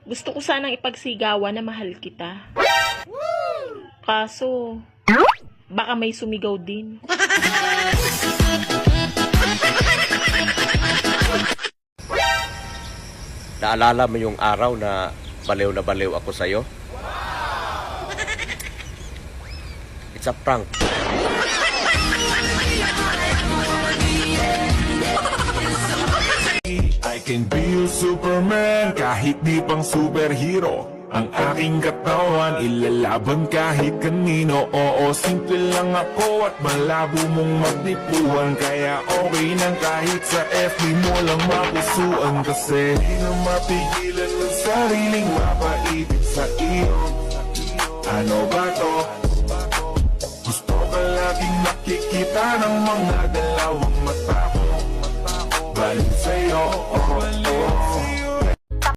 Gusto ko sanang ipagsigawan na mahal kita. Kaso, baka may sumigaw din. Naalala mo yung araw na baliw ako sa'yo? It's a prank. I can be your Superman kahit di pang superhero. Ang aking katawan ilalaban kahit kanino. Oo, simple lang ako at malabo mong magdipuan. Kaya okay nang kahit sa FB mo lang mapusuan. Kasi di na mapigilan ng sariling mapaibig sa iyo. Ano ba to? Gusto ka laging nakikita ng mga dalawang mata ko. Balik sa'yo,